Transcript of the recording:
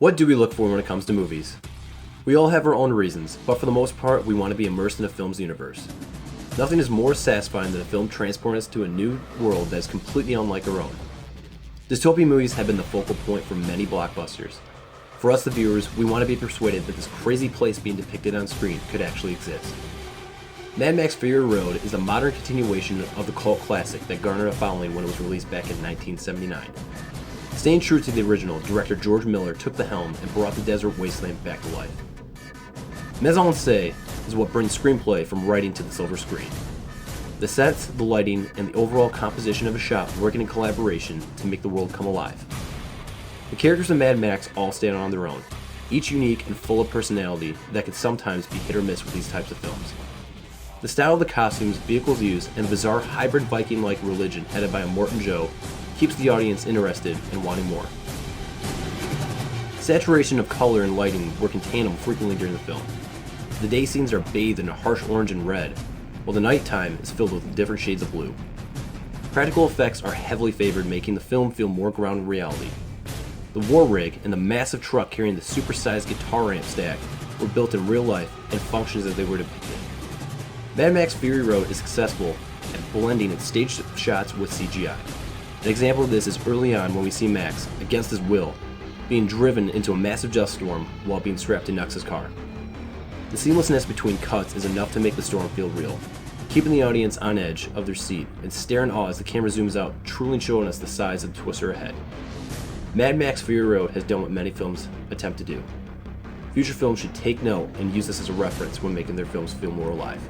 What do we look for when it comes to movies? We all have our own reasons, but for the most part, we want to be immersed in a film's universe. Nothing is more satisfying than a film transporting us to a new world that is completely unlike our own. Dystopian movies have been the focal point for many blockbusters. For us, the viewers, we want to be persuaded that this crazy place being depicted on screen could actually exist. Mad Max Fury Road is a modern continuation of the cult classic that garnered a following when it was released back in 1979. Staying true to the original, director George Miller took the helm and brought the desert wasteland back to life. Mise-en-scène is what brings screenplay from writing to the silver screen. The sets, the lighting, and the overall composition of a shot working in collaboration to make the world come alive. The characters in Mad Max all stand on their own, each unique and full of personality that can sometimes be hit or miss with these types of films. The style of the costumes, vehicles used, and the bizarre hybrid Viking-like religion headed by Immortan Joe keeps the audience interested and wanting more. Saturation of color and lighting work in tandem frequently during the film. The day scenes are bathed in a harsh orange and red, while the nighttime is filled with different shades of blue. Practical effects are heavily favored, making the film feel more grounded in reality. The war rig and the massive truck carrying the supersized guitar amp stack were built in real life and functions as they were depicted. Mad Max Fury Road is successful at blending its staged shots with CGI. An example of this is early on when we see Max, against his will, being driven into a massive dust storm while being strapped to Nux's car. The seamlessness between cuts is enough to make the storm feel real, keeping the audience on edge of their seat and stare in awe as the camera zooms out, truly showing us the size of the twister ahead. Mad Max Fury Road has done what many films attempt to do. Future films should take note and use this as a reference when making their films feel more alive.